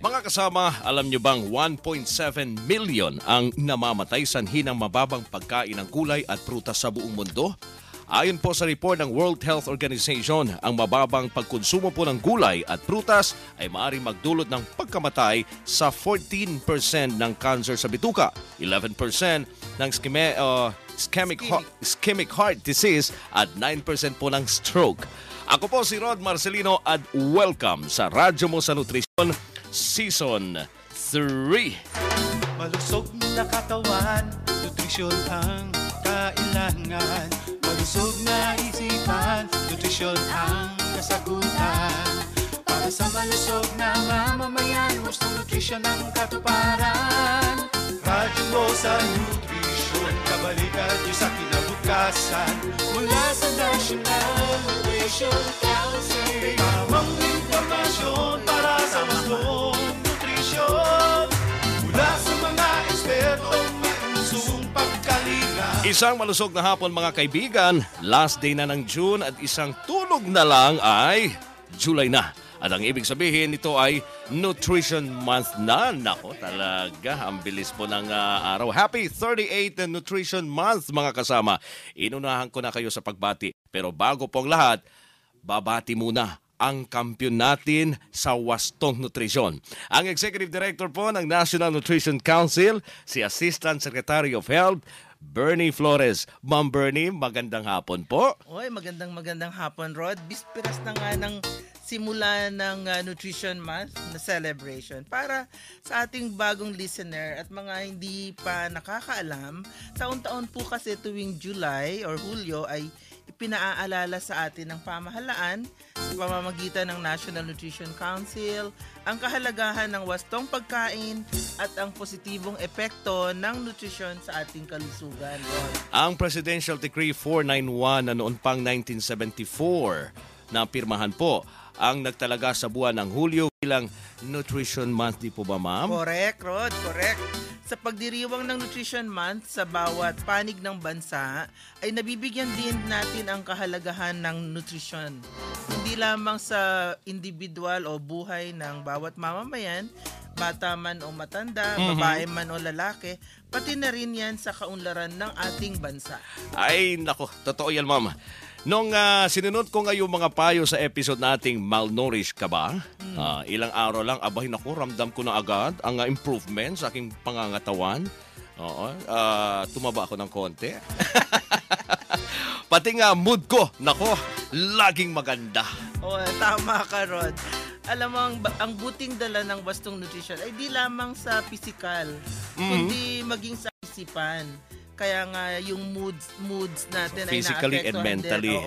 Mga kasama, alam nyo bang 1.7 million ang namamatay sanhi ng mababang pagkain ng gulay at prutas sa buong mundo? Ayon po sa report ng World Health Organization, ang mababang pagkonsumo po ng gulay at prutas ay maaaring magdulot ng pagkamatay sa 14% ng cancer sa bituka, 11% ng ischemic heart disease at 9% po ng stroke. Ako po si Rod Marcelino at welcome sa Radyo Mo sa Nutrisyon Season 3. Malusog na katawan, nutrisyon ang kailangan. Malusog na isipan, nutrisyon ang kasagutan. Para sa malusog na mamamayan, gusto nutrisyon ang katuparan. Radyo Mo sa Nutrisyon, kabalikan niyo sa kinabukasan. Mula sa National Nutrition Council, tamang informasyon para sa mastong nutrisyon. Mula sa mga ekspertong may pusong pagkalinga. Isang malusog na hapon mga kaibigan, last day na ng June at isang tulog na lang ay July na. At ang ibig sabihin nito ay Nutrition Month na. Nako, talaga, ang bilis po ng araw. Happy 38th Nutrition Month mga kasama. Inunahan ko na kayo sa pagbati. Pero bago pong lahat, babati muna ang kampiyon natin sa wastong nutrisyon. Ang Executive Director po ng National Nutrition Council, si Assistant Secretary of Health, Bernie Flores. Ma'am Bernie, magandang hapon po. Oy, magandang hapon, Rod. Bisperas na nga ng simula ng Nutrition Month na celebration. Para sa ating bagong listener at mga hindi pa nakakaalam, taon-taon po kasi tuwing July or Hulyo ay ipinaaalala sa atin ng pamahalaan sa pamamagitan ng National Nutrition Council ang kahalagahan ng wastong pagkain at ang positibong epekto ng nutrisyon sa ating kalusugan. Ang Presidential Decree 491 na noon pang 1974 na pirmahan po ang nagtalaga sa buwan ng Hulyo bilang Nutrition Month. Di po ba, ma'am? Correct, Rod. Correct. Sa pagdiriwang ng Nutrition Month sa bawat panig ng bansa, ay nabibigyan din natin ang kahalagahan ng nutrisyon. Hindi lamang sa individual o buhay ng bawat mamamayan, bata man o matanda, babae man o lalaki, pati na rin yan sa kaunlaran ng ating bansa. Ay, nako, totoo yan, ma'am. Nung sinunod ko ngayong mga payo sa episode nating Malnourished Ka Ba? Ilang araw lang, abay nako, ramdam ko na agad ang improvement sa aking pangangatawan. Oo, tumaba ako ng konti. Pati nga mood ko, nako, laging maganda. Oo, tama ka, Rod. Alam mo, ang buting dala ng wastong nutrition ay di lamang sa physical, kundi maging sa isipan. Kaya nga yung moods natin ay physically and mentally.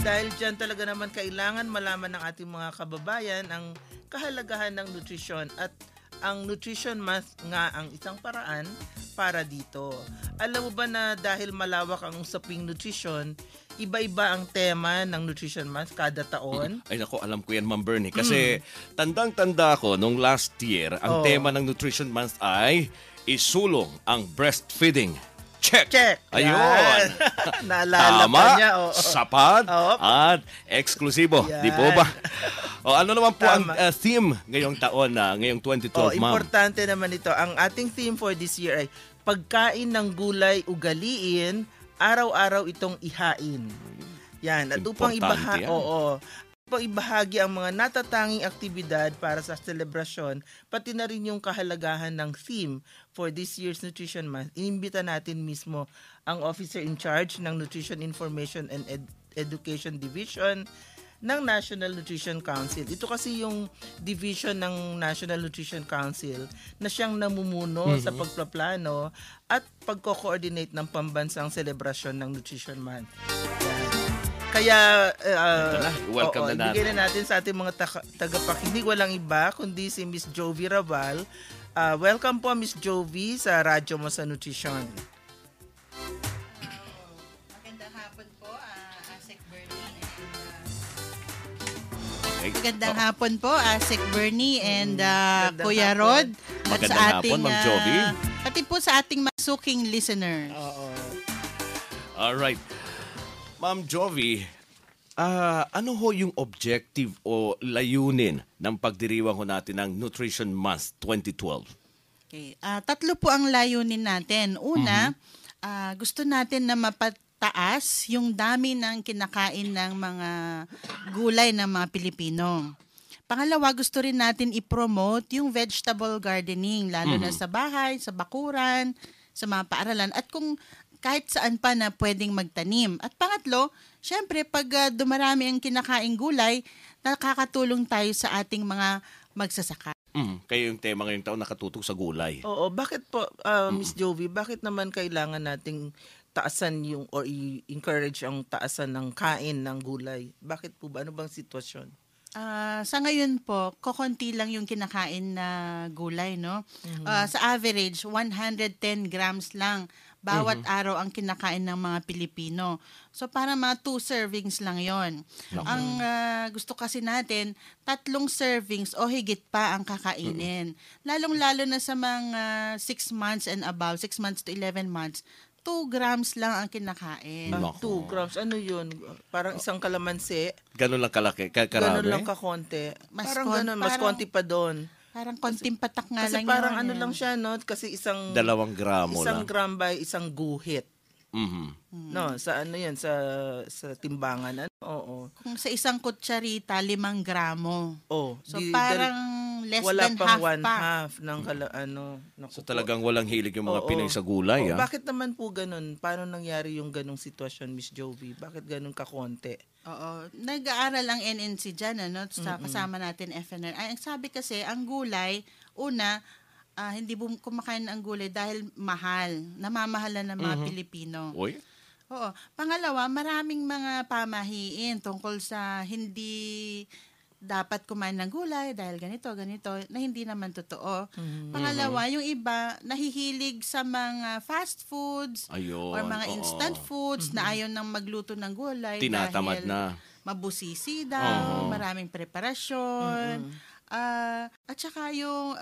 Dahil dyan talaga naman kailangan malaman ng ating mga kababayan ang kahalagahan ng nutrisyon at ang Nutrition Month nga ang isang paraan para dito. Alam mo ba na dahil malawak ang usaping nutrition, iba-iba ang tema ng Nutrition Month kada taon? Ay nako, alam ko yan, Ma'am Bernie. Kasi tandang-tanda ko nung last year, ang tema ng Nutrition Month ay isulong ang breastfeeding. Check! Ayun! Naalala tama, pa niya. sapat, at eksklusibo. Yan. Di po ba? Ano naman po ang theme ngayong taon na, ngayong 2012, ma'am? Importante naman ito. Ang ating theme for this year ay pagkain ng gulay ugaliin, araw-araw itong ihain. Yan. At upang ibahagi ang mga natatanging aktibidad para sa selebrasyon, pati na rin yung kahalagahan ng theme for this year's Nutrition Month, inimbita natin mismo ang Officer in Charge ng Nutrition Information and Education Division ng National Nutrition Council. Ito kasi yung division ng National Nutrition Council na siyang namumuno sa pagpaplano at pagko-coordinate ng pambansang selebrasyon ng Nutrition Month. Kaya, welcome na natin. bigyan na natin sa ating mga tagapakinig. Walang iba, kundi si Miss Jovi Raval. Welcome po, Miss Jovi, sa Radyo Mo sa Nutrisyon. Magandang hapon po, Asek Bernie. Magandang hapon po, Asek Bernie and Kuya Rod. At Magandang sa ating, hapon, Ma'am Jovi. Pati po sa ating masuking listener. Oo. Alright. Ma'am Jovi, Ano ho yung objective o layunin ng pagdiriwang ho natin ng Nutrition Month 2012? Okay. Tatlo po ang layunin natin. Una, gusto natin na mapataas yung dami ng kinakain ng mga gulay ng mga Pilipino. Pangalawa, gusto rin natin i-promote yung vegetable gardening, lalo na sa bahay, sa bakuran, sa mga paaralan, at kung kahit saan pa na pwedeng magtanim. At pangatlo, syempre, pag dumarami ang kinakaing gulay, nakakatulong tayo sa ating mga magsasaka. Kayo yung tema ngayong taon nakatutok sa gulay. Oo, bakit po, Miss Jovi, bakit naman kailangan nating taasan yung or i-encourage ang taasan ng kain ng gulay? Bakit po ba? Ano bang sitwasyon? Sa ngayon po, kokonti lang yung kinakain na gulay, no? Sa average, 110 grams lang bawat araw ang kinakain ng mga Pilipino. So, para mga 2 servings lang yon. Ang gusto kasi natin, 3 servings o higit pa ang kakainin. Lalong-lalo na sa mga 6 months and above, 6 months to 11 months, 2 grams lang ang kinakain. 2 grams, ano yun? Parang isang kalamansi. Ganun lang kalaki, karami? Ganun lang kakonti. Mas Parang ganun, mas parang- konti pa doon. Parang konting patak nga Kasi lang parang yun, ano eh. lang siya, no? Kasi 2 gramo isang lang. gram by isang guhit. Mhm. No, sa ano yan, sa timbangan. Ano? Oo. Kung sa isang kutsarita, 5 gramo. Oh, So, parang less wala than pang half one pa. half ng naku So po. talagang walang hilig yung mga Oo. Pinoy sa gulay. Oh, ah. bakit naman po ganun? Paano nangyari yung ganung sitwasyon, Miss Jovi? Bakit ganun kakonti? Oo. Nag-aaral ang NNC dyan, ano, sa kasama natin FNR. Ay, ang sabi kasi, ang gulay, una, hindi kumakain ang gulay dahil mahal. Namamahalan ng mga Pilipino. Uy, Oo. Pangalawa, maraming mga pamahiin tungkol sa hindi dapat kumain ng gulay dahil ganito, na hindi naman totoo. Pangalawa, yung iba nahihilig sa mga fast foods ayun. or mga oo. instant foods na ayaw nang magluto ng gulay Tinatamad dahil na. mabusisi daw, maraming preparasyon. At saka yung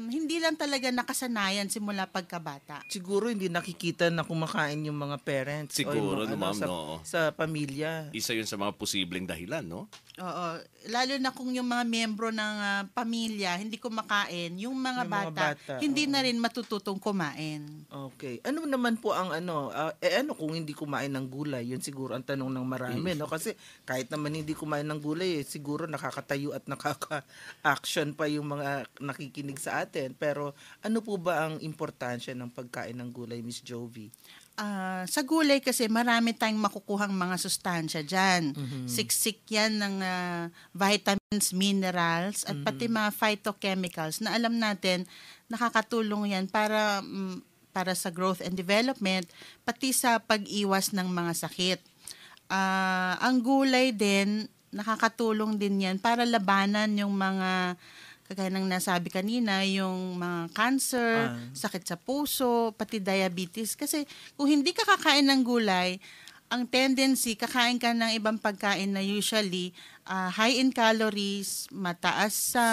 hindi lang talaga nakasanayan simula pagkabata. Siguro hindi nakikita na kumakain yung mga parents. o Siguro, yung mga, no, ma'am, sa, no. sa pamilya. Isa yun sa mga posibleng dahilan, no? Oo. Lalo na kung yung mga miyembro ng pamilya hindi kumakain, yung mga Yung mga bata, bata, hindi oo. na rin matututong kumain. Okay. Ano naman po ang ano kung hindi kumain ng gulay? Yun siguro ang tanong ng marami, no? Kasi kahit naman hindi kumain ng gulay, siguro nakakatayo at nakaka-action pa yung mga nakikinig sa atin. Pero ano po ba ang importansya ng pagkain ng gulay, Miss Jovi? Sa gulay kasi marami tayong makukuhang mga sustansya dyan. Siksik yan ng vitamins, minerals, at pati mga phytochemicals na alam natin nakakatulong yan para sa growth and development, pati sa pag-iwas ng mga sakit. Ang gulay din, nakakatulong din yan para labanan yung mga kagaya ng nasabi kanina, yung mga cancer, sakit sa puso, pati diabetes. Kasi kung hindi ka kakain ng gulay, ang tendency, kakain ka ng ibang pagkain na usually high in calories, mataas sa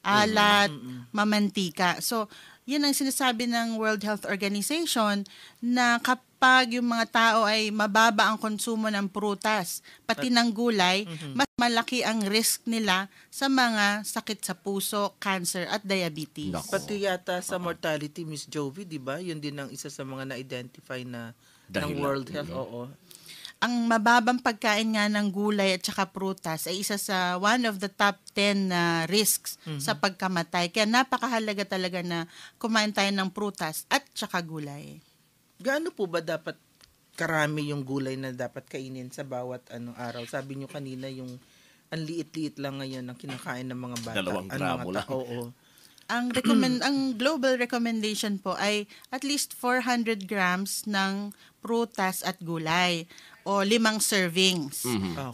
alat, mamantika. So, yan ang sinasabi ng World Health Organization na kapag yung mga tao ay mababa ang konsumo ng prutas, pati ng gulay, mas malaki ang risk nila sa mga sakit sa puso, cancer at diabetes. Nako. Pati yata sa mortality, Miss Jovi, di ba? Yun din ang isa sa mga na-identify na ng Dahilan. World Health. Oo. Ang mababang pagkain nga ng gulay at saka prutas ay isa sa one of the top 10 na risks sa pagkamatay. Kaya napakahalaga talaga na kumain tayo ng prutas at saka gulay. Gaano po ba dapat karami yung gulay na dapat kainin sa bawat araw? Sabi nyo kanina yung ang liit-liit lang ngayon ang kinakain ng mga bata. 2 gramo lang. Oo. Ang global recommendation po ay at least 400 grams ng prutas at gulay o 5 servings.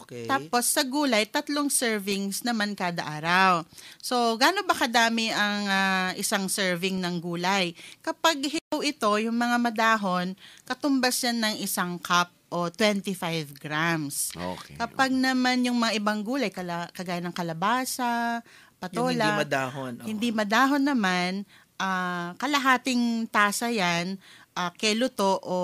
Okay. Tapos sa gulay, 3 servings naman kada araw. So, gaano ba kadami ang isang serving ng gulay? Kapag hilaw ito, yung mga madahon, katumbas yan ng 1 cup o 25 grams. Okay. Kapag naman yung mga ibang gulay, kagaya ng kalabasa, patola, Yung hindi madahon. Oo. hindi madahon naman, kalahating tasa yan keluto o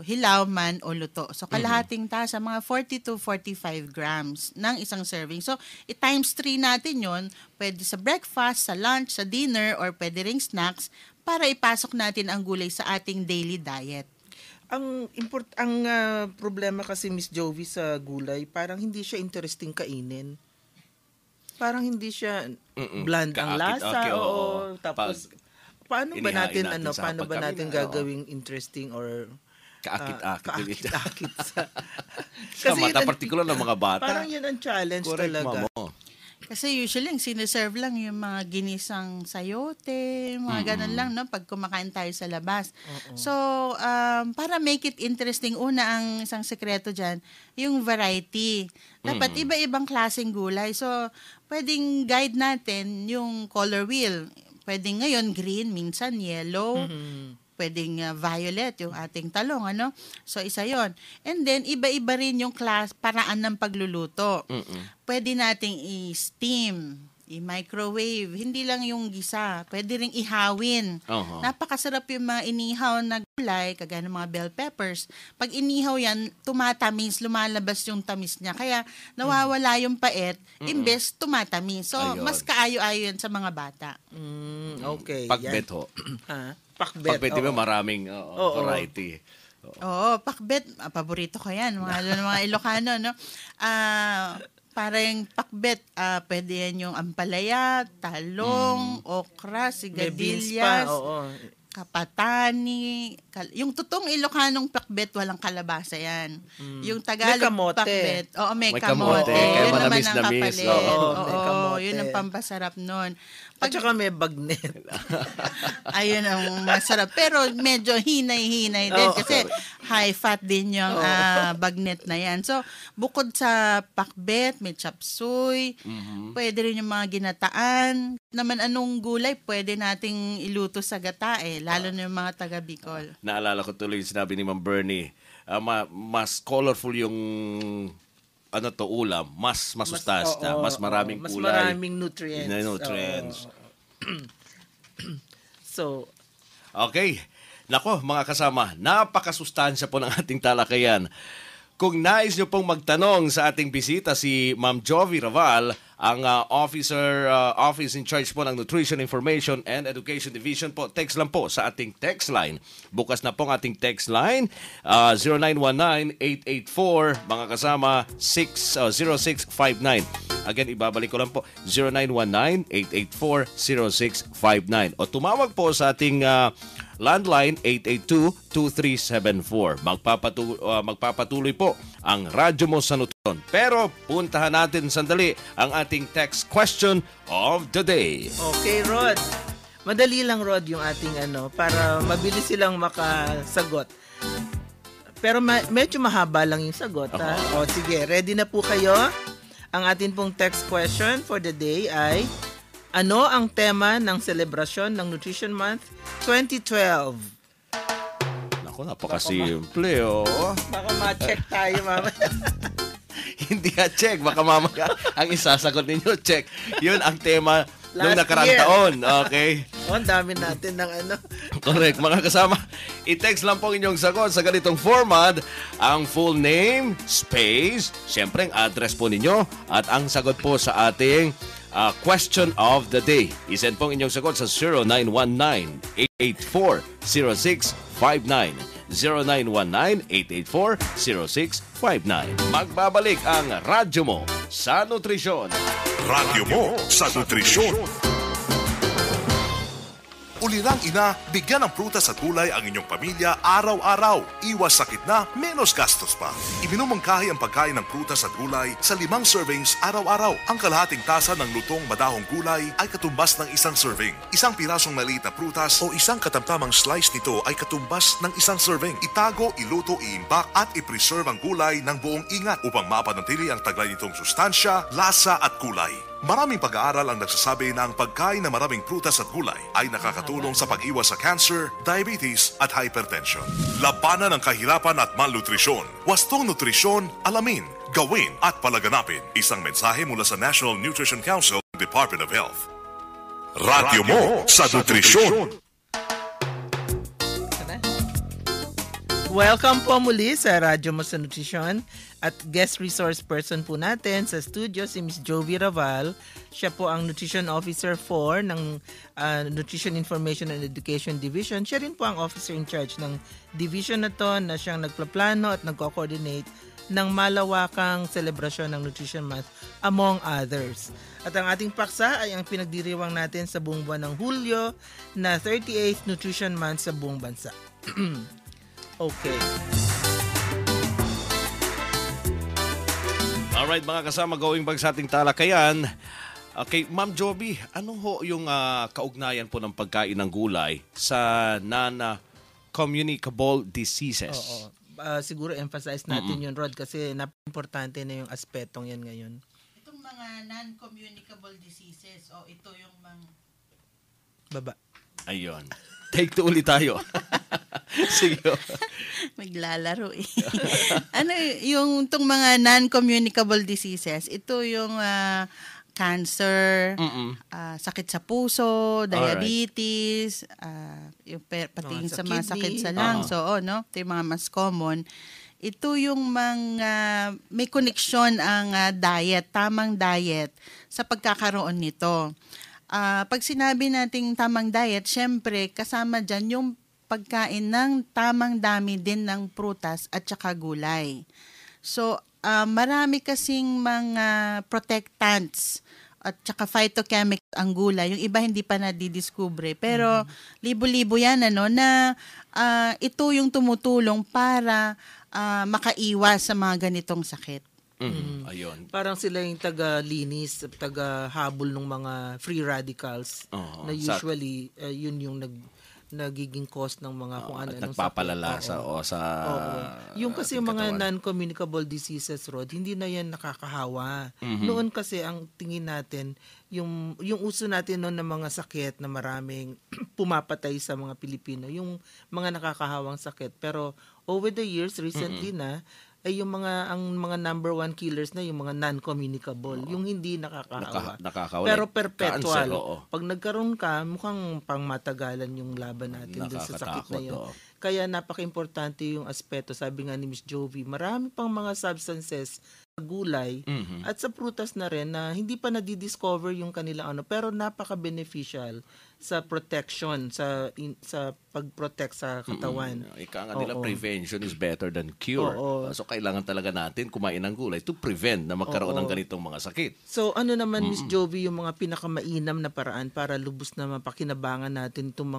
hilaw man o luto. So kalahating tasa, mga 40 to 45 grams ng isang serving. So i-times 3 natin yon, pwede sa breakfast, sa lunch, sa dinner, or pwede ring snacks para ipasok natin ang gulay sa ating daily diet. Ang problema kasi, Miss Jovi, sa gulay, parang hindi siya interesting kainin. Parang hindi siya bland ang lasa. Oo. Tapos paano ba natin gagawing interesting or kaakit-akit sa kasi mata, partikular ng mga bata. Parang yun ang challenge. Correct, talaga. Mamo. Kasi usually, siniserve lang yung mga ginisang sayote, mga ganun lang, no? Pag kumakain tayo sa labas. So, para make it interesting, una ang isang sekreto dyan, yung variety. Dapat iba-ibang klaseng gulay. So, pwedeng guide natin yung color wheel. Pwedeng ngayon green, minsan yellow, pwedeng violet, yung ating talong, ano? So, isa yon. And then, iba-iba rin yung paraan ng pagluluto. Pwede nating i-steam, i-microwave, hindi lang yung gisa. Pwede ring ihawin. Napakasarap yung mga inihaw na gulay, kagaya ng mga bell peppers. Pag inihaw yan, tumatamis, lumalabas yung tamis niya. Kaya, nawawala yung pait, imbes tumatamis. So, mas kaayo-ayo yan sa mga bata. Okay. Pagbet ho. Pakbet. Di ba maraming variety? Oo, pakbet, paborito ko yan, mga Ilocano, no? Parang pakbet, pwede yan yung ampalaya, talong, okra, sigadillas, kapatani. Yung totoong Ilocanong pakbet, walang kalabasa yan. Yung Tagalog pakbet, may kamote. Kaya Yun naman manamis ang kapalit. may kamote. Yun ang pampasarap nun. At saka may bagnet. Ayun ang masarap. Pero medyo hinay-hinay din kasi high fat din yung bagnet na yan. So, bukod sa pakbet, may chapsuy, pwede rin yung mga ginataan. Naman anong gulay pwede nating iluto sa gata lalo na yung mga taga Bicol. Naalala ko tuloy yung sinabi ni Ma'am Bernie, mas colorful yung ulam, mas masustansya, mas maraming mas kulay. Mas maraming nutrients. So, okay. Nako, mga kasama, napakasustansya po ng ating talakayan. Kung nais nyo pong magtanong sa ating bisita si Ma'am Jovi Raval, ang office in charge po ng Nutrition Information and Education Division po, text lang po sa ating text line. Bukas na po ang ating text line, 0919-884, mga kasama, 0659. Again, ibabalik ko lang po, 0919-884-0659. O tumawag po sa ating landline 882-2374. Magpapatuloy po ang radyo mo sa Nutrisyon. Pero puntahan natin sandali ang ating text question of the day. Okay, Rod. Madali lang, Rod, yung ating para mabilis silang makasagot. Pero medyo mahaba lang yung sagot. O sige, ready na po kayo? Ang atin pong text question for the day ay, ano ang tema ng selebrasyon ng Nutrition Month 2012? Naku, napakasimple, Baka ma-check tayo, mamaya. Hindi check. Baka mamaya ang isasagot ninyo, check. Yun ang tema nung Last nakaraang year. taon. Okay? Ang dami natin ng Correct. Mga kasama, i-text lang po inyong sagot sa ganitong format. Ang full name, space, syempre ang address po ninyo, at ang sagot po sa ating question of the day. I-send po inyong sagot sa 0919-884-0659. 0919-884-0659. Magbabalik ang radyo mo sa Nutrisyon. Radyo mo sa Nutrisyon. Ulirang ina, bigyan ng prutas at gulay ang inyong pamilya araw-araw. Iwas sakit na, menos gastos pa. Iminumangkahi ang pagkain ng prutas at gulay sa 5 servings araw-araw. Ang kalahating tasa ng lutong madahong gulay ay katumbas ng 1 serving. Isang pirasong maliit na prutas o isang katamtamang slice nito ay katumbas ng 1 serving. Itago, iluto, iimbak at i-preserve ang gulay ng buong ingat upang mapanatili ang taglay nitong sustansya, lasa at kulay. Maraming pag-aaral ang nagsasabi na ang pagkain ng maraming prutas at gulay ay nakakatulong sa pag-iwas sa cancer, diabetes at hypertension. Labanan ang kahirapan at malnutrisyon. Wastong nutrisyon, alamin, gawin at palaganapin. Isang mensahe mula sa National Nutrition Council, Department of Health. Radyo mo sa Nutrisyon. Welcome po muli sa Radyo Mo sa Nutrisyon at guest resource person po natin sa studio si Ms. Jovi Raval. Siya po ang Nutrition Officer 4 ng Nutrition Information and Education Division. Siya rin po ang officer in charge ng division na to na siyang nagplaplano at nagko-coordinate ng malawakang selebrasyon ng Nutrition Month among others. At ang ating paksa ay ang pinagdiriwang natin sa buong buwan ng Hulyo na 38th Nutrition Month sa buong bansa. Okay. Alright mga kasama, going back sa ating talakayan. Okay, Ma'am Jovi, ano ho yung kaugnayan po ng pagkain ng gulay sa non-communicable diseases? Oo. Siguro emphasize natin yun, Rod, kasi napaka-importante na yung aspetong yan ngayon. Itong mga non-communicable diseases, ito yung Baba. Ayun. Take 2 ulit tayo. Sige. maglalaro eh. Ano yung itong mga non-communicable diseases, ito yung cancer, sakit sa puso, diabetes, yung pati yung sa mga sakit sa lungs, no? Ito yung mga mas common. Ito yung mga may koneksyon ang diet, tamang diet sa pagkakaroon nito. Pag sinabi nating tamang diet, syempre kasama dyan yung pagkain ng tamang dami din ng prutas at saka gulay. So, marami kasing mga protectants at saka phytochemicals ang gulay. Yung iba hindi pa nadidiskubre. Pero libo-libo yan na ito yung tumutulong para makaiwas sa mga ganitong sakit. Ayun. Parang sila yung taga-linis, taga-habol ng mga free radicals na usually yun yung nagiging cause ng mga kung ano. At nagpapalala sa... Yung kasi yung mga non-communicable diseases, Rod, hindi na yan nakakahawa. Noon kasi ang tingin natin, yung uso natin noon ng mga sakit na maraming pumapatay sa mga Pilipino, yung mga nakakahawang sakit. Pero over the years, recently na, ay yung ang mga number one killers na yung mga non-communicable, yung hindi nakakahawa. Pero perpetual. Cancer, pag nagkaroon ka, mukhang pangmatagalan yung laban natin dun sa sakit na yun. Kaya napaka-importante yung aspeto, sabi nga ni Ms. Jovi, marami pang mga substances sa gulay at sa prutas na rin na hindi pa nadidiscover yung kanilang pero napaka-beneficial sa protection, sa pag-protect sa katawan. Ika nga nila, prevention is better than cure. So, kailangan talaga natin kumain ng gulay to prevent na magkaroon ng ganitong mga sakit. So, ano naman, Ms. Jovi, yung mga pinakamainam na paraan para lubos na mapakinabangan natin itong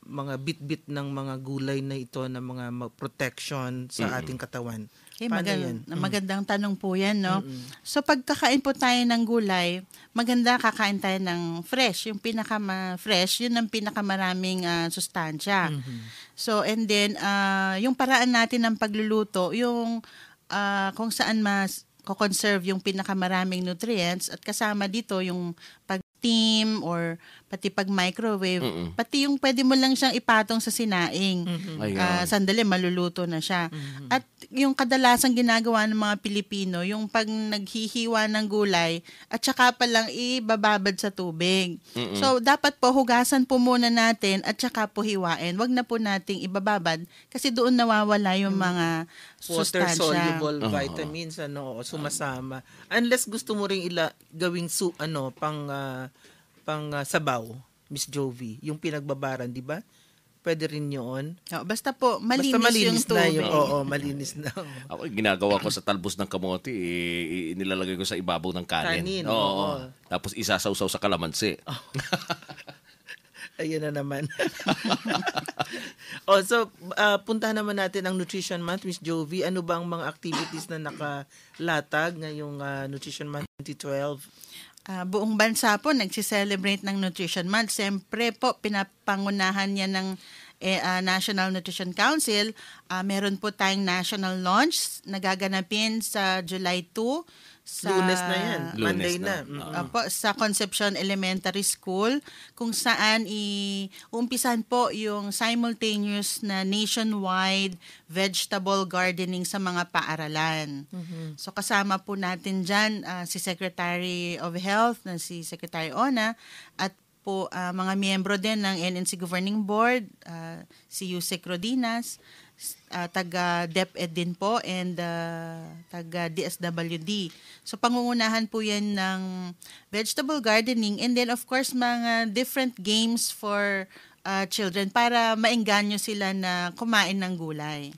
mga bit-bit ng mga gulay na ito na mga protection sa ating katawan? Okay, magandang tanong po yan, no? So, pag kakain po tayo ng gulay, maganda kakain tayo ng fresh. Yung pinaka-fresh, yun ang pinakamaraming sustansya. So, and then, yung paraan natin ng pagluluto, yung kung saan ko-conserve yung pinakamaraming nutrients at kasama dito yung pag-steam or pati pag-microwave, pati yung pwede mo lang siyang ipatong sa sinaing. Sandali, maluluto na siya. At yung kadalasang ginagawa ng mga Pilipino, yung pag naghihiwa ng gulay at saka pa lang ibababad sa tubig. So, dapat po hugasan po muna natin at saka po hiwain. Wag na po nating ibababad kasi doon nawawala yung mga sustansya. Water-soluble vitamins, sumasama. Unless gusto mo ring gawing pang sabaw, Miss Jovi, yung pinagbabaran, di ba? Pwede rin yun. Basta po, malinis yung tubig. Malinis na. Ako, ginagawa ko sa talbos ng kamote, nilalagay ko sa ibabaw ng kanin. Tapos isasawsaw sa kalamansi. Ayun na naman. So, puntahan naman natin ang Nutrition Month, Miss Jovi. Ano ba ang mga activities na nakalatag ngayong Nutrition Month 2012? Buong bansa po nagsi-celebrate ng Nutrition Month. Siyempre po, pinapangunahan yan ng National Nutrition Council. Meron po tayong national launch na gaganapin sa July 2. Lunes na yan. Monday na. Sa Concepcion Elementary School, kung saan umpisan po yung simultaneous na nationwide vegetable gardening sa mga paaralan. So kasama po natin dyan si Secretary of Health na si Secretary Ona at po mga miyembro din ng NNC Governing Board, si Yusek Rodinas, taga DepEd din po, and taga DSWD. So pangungunahan po yan ng vegetable gardening, and then of course mga different games for children para maengganyo sila na kumain ng gulay.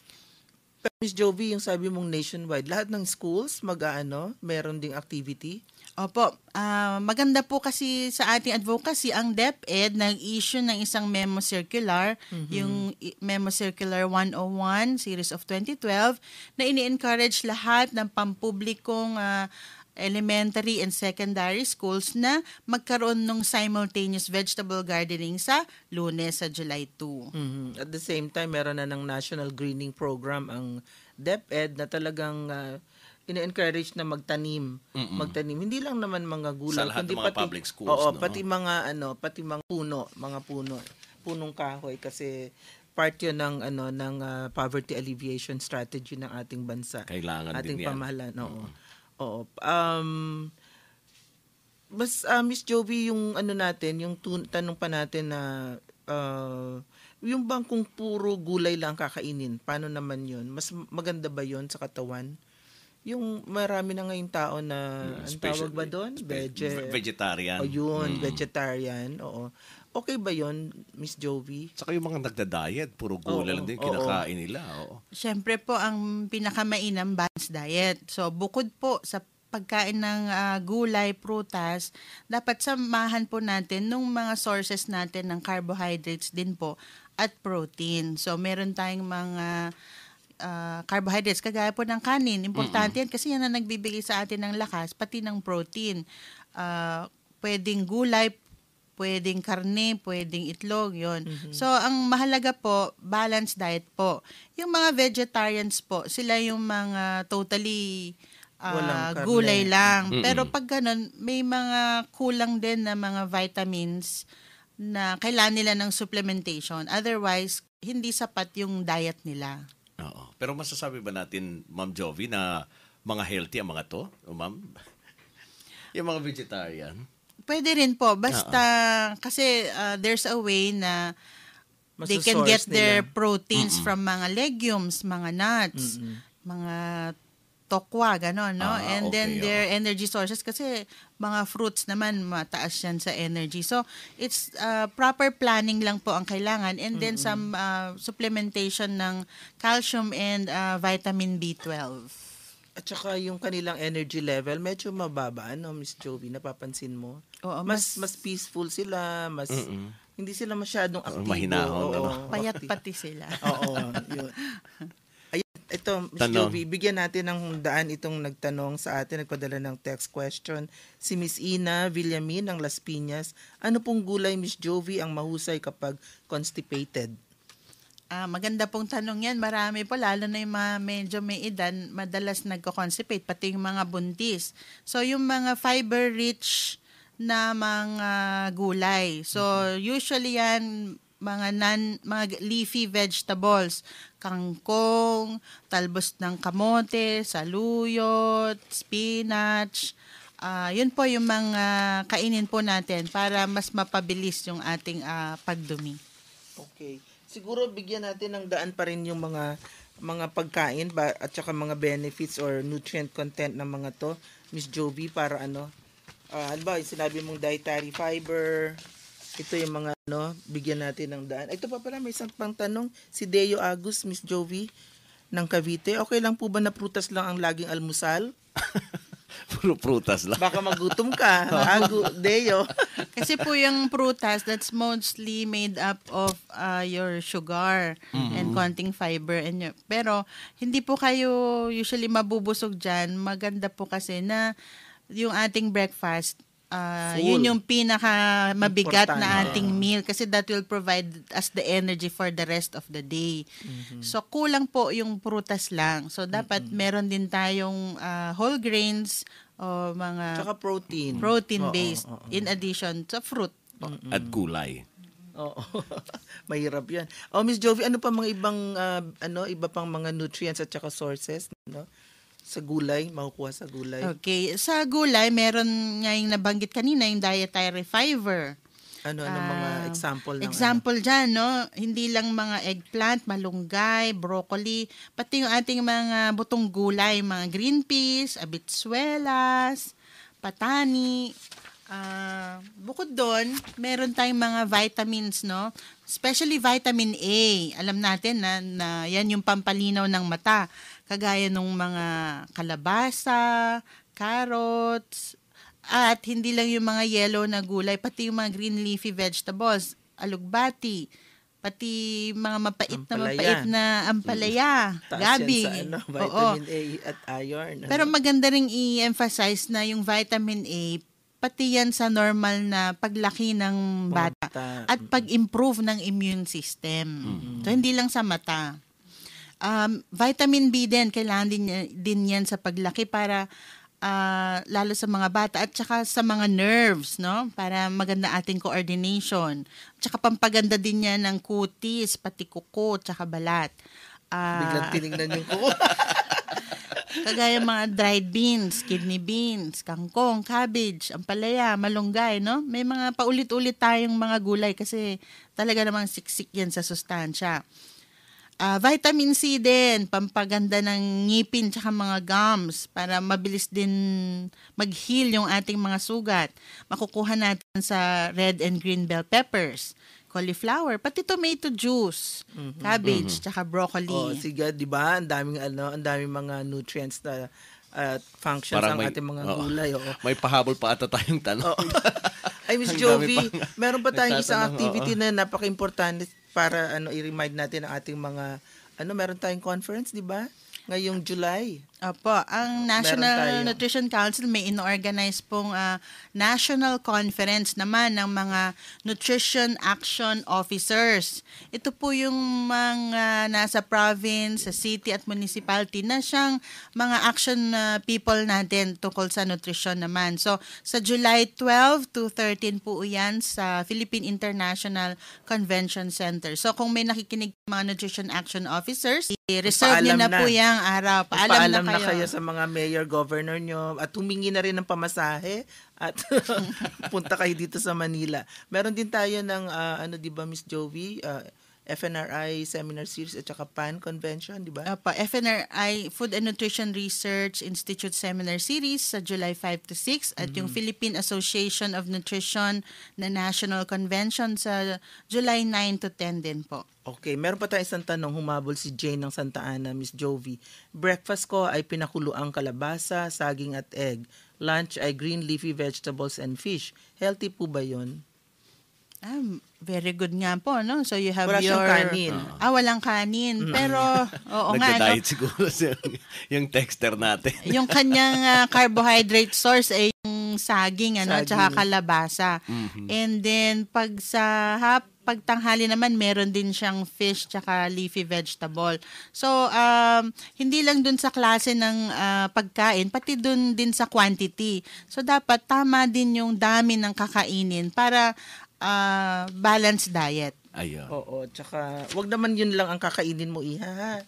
Pero Miss Jovi, yung sabi mong nationwide, lahat ng schools meron ding activity? Opo, maganda po kasi sa ating advocacy, ang DepEd nag-issue ng isang memo circular, yung Memo Circular 101, Series of 2012, na ini-encourage lahat ng pampublikong elementary and secondary schools na magkaroon ng simultaneous vegetable gardening sa Lunes, sa July 2. At the same time, meron na ng National Greening Program ang DepEd na talagang ina-encourage na magtanim. Hindi lang naman mga gulay, Sa lahat ng mga public schools, Oo, no? pati mga punong kahoy, kasi part 'yun ng poverty alleviation strategy ng ating bansa. Kailangan ating din yan. pamahalaan. Oo. Miss Jovi, yung yung tanong pa natin na yung bang kung puro gulay lang kakainin, paano naman 'yun? Mas maganda ba 'yun sa katawan? Yung marami na ngayong tao na, ang tawag ba doon? Vegetarian. O yun, vegetarian. Oo. Okay ba yun, Miss Jovi? Saka yung mga nagda-diet, puro gulay lang din kinakain nila. Oo. Siyempre po, ang pinakamainam balanced diet. So, bukod po sa pagkain ng gulay, prutas, dapat samahan po natin nung mga sources natin ng carbohydrates din po at protein. So, meron tayong mga carbohydrates, kagaya po ng kanin. Importante yan kasi yan ang nagbibigay sa atin ng lakas, pati ng protein. Pwedeng gulay, pwedeng karne, pwedeng itlog, yon. So, ang mahalaga po, balanced diet po. Yung mga vegetarians po, sila yung mga totally gulay lang. Pero pag ganun, may mga kulang din na mga vitamins na kailangan nila ng supplementation. Otherwise, hindi sapat yung diet nila. Oo. Pero masasabi ba natin, Ma'am Jovi, na mga healthy ang mga to? O, Ma'am? Yung mga vegetarian? Pwede rin po. Basta, kasi there's a way na they can get their proteins from mga legumes, mga nuts, mga tokwa, gano'n, no? And then their energy sources, kasi mga fruits naman, mataas yan sa energy. So, it's proper planning lang po ang kailangan, and then some supplementation ng calcium and vitamin B12. At saka yung kanilang energy level, medyo mababa, Miss Jovi, napapansin mo? Oo, mas peaceful sila, hindi sila masyadong aktibo. Mahinahon. Payat pati sila. Oo, yun. Ito, Ms. Jovi, bigyan natin ng daan itong nagtanong sa atin, nagpadala ng text question. Si Miss Ina Villamin ng Las Piñas. Ano pong gulay, Miss Jovi, ang mahusay kapag constipated? Maganda pong tanong yan. Marami po, lalo na yung mga medyo may edad, madalas nagko-constipate, pati yung mga buntis. So, yung mga fiber-rich na mga gulay. So, usually yan, mga leafy vegetables, kangkong, talbos ng kamote, saluyot, spinach. Yun po yung mga kainin po natin para mas mapabilis yung ating pagdumi. Okay. Siguro bigyan natin ng daan pa rin yung mga pagkain at saka mga benefits or nutrient content ng mga to, Miss Jovi, para halimbawa, sinabi mong dietary fiber. Ito yung mga bigyan natin ng daan. Ito pa pala, may isang pang tanong. Si Deo Agus, Miss Jovi, ng Cavite. Okay lang po ba na prutas lang ang laging almusal? Puro prutas lang. Baka magutom ka, Deo. Kasi po yung prutas, that's mostly made up of your sugar and konting fiber. Pero hindi po kayo usually mabubusog dyan. Maganda po kasi na yung ating breakfast, yun yung pinaka mabigat na ating meal kasi that will provide us the energy for the rest of the day. So kulang po yung prutas lang. So dapat meron din tayong whole grains o mga Tsaka protein based in addition sa fruit. At gulay. Oo. Mahirap 'yan. Miss Jovi, ano pa mga ibang iba pang mga nutrients at saka sources, sa gulay, makukuha sa gulay? Okay. Sa gulay, meron nga yung nabanggit kanina, yung dietary fiber. mga example ng Example dyan, no? Hindi lang mga eggplant, malunggay, broccoli, pati yung ating mga butong gulay, mga green peas, abitsuelas, patani. Bukod doon, meron tayong mga vitamins, no? Especially vitamin A. Alam natin na yan yung pampalinaw ng mata. Kagaya ng mga kalabasa, carrots, at hindi lang yung mga yellow na gulay, pati yung mga green leafy vegetables, alugbati, pati mga mapait na ampalaya, gabi. Taas yan sa vitamin A at iron. Pero maganda ring i-emphasize na yung vitamin A, pati yan sa normal na paglaki ng bata at pag-improve ng immune system. So, hindi lang sa mata. Vitamin B din, kailangan din yan sa paglaki para lalo sa mga bata at saka sa mga nerves, no? Para maganda ating coordination. At saka pampaganda din yan ng kutis, pati kuko, tsaka balat. Biglang tinignan yung kuko. Kagaya mga dried beans, kidney beans, kangkong, cabbage, ampalaya, malunggay, no? May mga paulit-ulit tayong mga gulay kasi talaga namang siksik yan sa sustansya. Vitamin C din, pampaganda ng ngipin tsaka mga gums para mabilis din mag-heal yung ating mga sugat. Makukuha natin sa red and green bell peppers, cauliflower, pati tomato juice, cabbage tsaka broccoli. Oh, sige, 'di ba? Ang daming mga nutrients na functions ang ating mga gulay. May pahabol pa ata tayong tanong. Ay, Miss Jovi, meron pa tayong isang activity na napaka-importante para i-remind natin ang ating mga meron tayong conference, 'di ba? Ngayong July. Opo, ang National Nutrition Council may inorganize pong national conference naman ng mga Nutrition Action Officers. Ito po yung mga nasa province, sa city at municipality na siyang mga action people natin tungkol sa nutrition naman. So, sa July 12 to 13 po yan sa Philippine International Convention Center. So, kung may nakikinig mga Nutrition Action Officers, i-reserve nyo na po yung araw. Paalam na kayo sa mga mayor, governor nyo at humingi na rin ng pamasahe at punta kayo dito sa Manila. Meron din tayo ng di ba Miss Jovi, FNRI Seminar Series at saka PAN Convention, di ba? FNRI Food and Nutrition Research Institute Seminar Series sa July 5 to 6 at yung Philippine Association of Nutrition na National Convention sa July 9 to 10 din po. Okay, meron pa tayong isang tanong, humabol si Jane ng Santa Ana, Miss Jovi. Breakfast ko ay pinakuloang kalabasa, saging at egg. Lunch ay green leafy vegetables and fish. Healthy po ba yun? Very good nga po, no? So you have Wala siyang kanin. Walang kanin. Pero, oo nga. Nagda-diet siguro yung texter natin. Yung kanyang carbohydrate source ay yung saging, tsaka kalabasa. And then, pagtanghali naman, meron din siyang fish tsaka leafy vegetable. So, hindi lang dun sa klase ng pagkain, pati dun din sa quantity. So, dapat tama din yung dami ng kakainin para balanced diet. Ayun. Oo, tsaka wag naman yun lang ang kakainin mo, iha.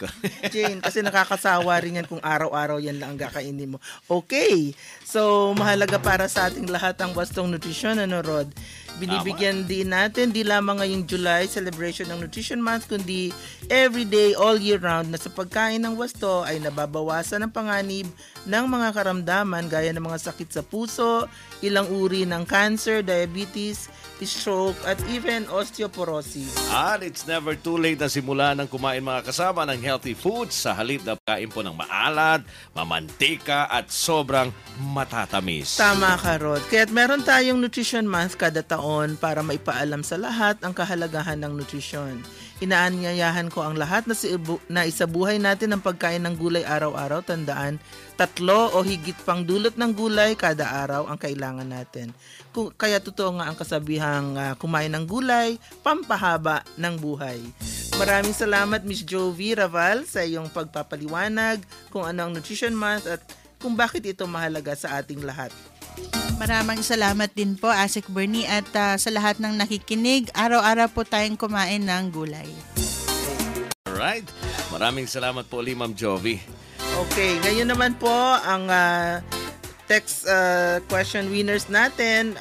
Jane, kasi nakakasawa rin yan kung araw-araw yan lang ang kakainin mo. Okay, so mahalaga para sa ating lahat ang wastong nutrisyon, Rod? Binibigyan din natin, di lamang ngayong July, celebration ng Nutrition Month, kundi every day, all year round, na sa pagkain ng wasto ay nababawasan ang panganib ng mga karamdaman gaya ng mga sakit sa puso, ilang uri ng cancer, diabetes, stroke, at even osteoporosis. At it's never too late na simulan ng kumain mga kasama ng healthy foods sa halip na pagkain po ng maalat, mamantika at sobrang matatamis. Tama ka, Rod. Kaya't meron tayong Nutrition Month kada taon para maipaalam sa lahat ang kahalagahan ng nutrisyon. Inaanyayahan ko ang lahat na isabuhay natin ang pagkain ng gulay araw-araw. Tandaan, 3 o higit pang dulot ng gulay kada araw ang kailangan natin. Kaya totoo nga ang kasabihang kumain ng gulay, pampahaba ng buhay. Maraming salamat, Miss Jovi Raval, sa iyong pagpapaliwanag kung ano ang Nutrition Month at kung bakit ito mahalaga sa ating lahat. Maraming salamat din po, Asik Bernie, at sa lahat ng nakikinig, araw-araw po tayong kumain ng gulay. Alright. Maraming salamat po ulit, Ma'am Jovi. Okay, ngayon naman po ang text question winners natin,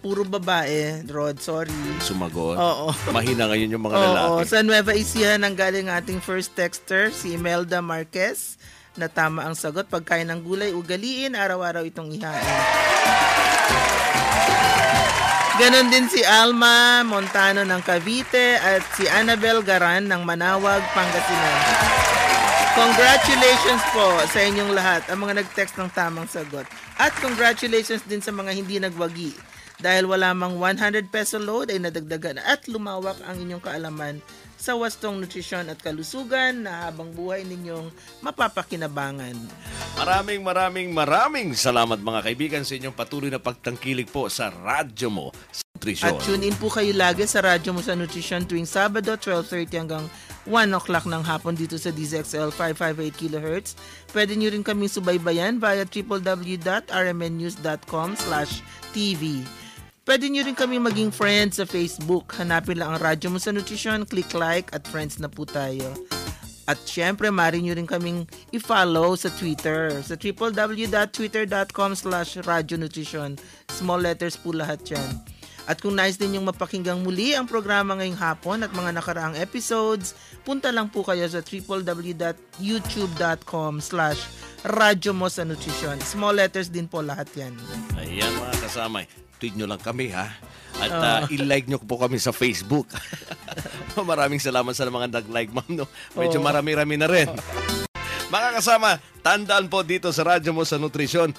puro babae, Rod, sorry. Sumagot. Oo. Mahina ngayon yung mga Oo, lalaki. sa Nueva Ecija nang galing ating first texter, si Imelda Marquez, na tama ang sagot. Pagkain ng gulay, ugaliin, araw-araw itong ihain. Ganon din si Alma Montano ng Cavite at si Annabel Garan ng Manawag, Pangasinan. Congratulations po sa inyong lahat, ang mga nag-text ng tamang sagot. At congratulations din sa mga hindi nagwagi. Dahil wala mang 100 peso load ay nadagdagan at lumawak ang inyong kaalaman sa wastong nutrisyon at kalusugan na habang buhay ninyong mapapakinabangan. Maraming salamat mga kaibigan sa inyong patuloy na pagtangkilik po sa radyo mo sa nutrisyon. At tune in po kayo lagi sa radyo mo sa nutrisyon tuwing Sabado 12:30 hanggang 1 o'clock ng hapon dito sa DZXL 558 kHz. Pwede nyo rin kaming subaybayan via www.rmnnews.com/tv. Pwede nyo rin kami maging friends sa Facebook. Hanapin lang ang radyo mo sa nutrisyon, click like at friends na po tayo. At syempre, maaari nyo rin kaming i-follow sa Twitter. Sa www.twitter.com/radyonutrition. Small letters po lahat yan. At kung nais din yung mapakinggang muli ang programa ngayong hapon at mga nakaraang episodes, punta lang po kayo sa www.youtube.com/radyo mo sa nutrisyon. Small letters din po lahat yan. Ayan mga kasama, tweet nyo lang kami ha. At i-like nyo po kami sa Facebook. Maraming salamat sa mga nag-like, ma'am. No? Medyo marami-rami na rin. Mga kasama, tandaan po dito sa radyo mo sa nutrisyon,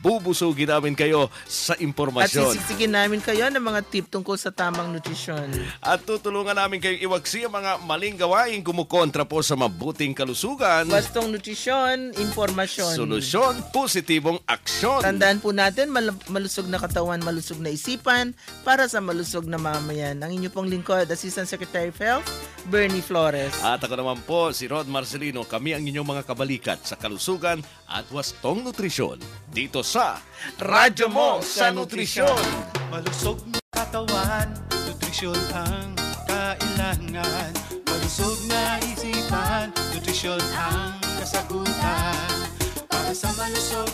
bubusugin namin kayo sa At impormasyon. sisisigin namin kayo ng mga tip tungkol sa tamang nutrisyon. At tutulungan namin kayong iwagsi ang mga maling gawain kumukontra po sa mabuting kalusugan. Bastong nutrisyon, impormasyon. Solusyon, positibong aksyon. Tandaan po natin, malusog na katawan, malusog na isipan, para sa malusog na mamayan. Ang inyo pong lingkod, Assistant Secretary of Health, Bernie Flores. At ako naman po, si Rod Marcelino. Kami ang inyong mga kabalikat sa kalusugan at wastong nutrisyon. Dito sa Radyo Mo sa Nutrisyon. Malusog na katawan, nutrisyon ang kailangan. Malusog na isipan, nutrisyon ang kasagutan. Para sa malusog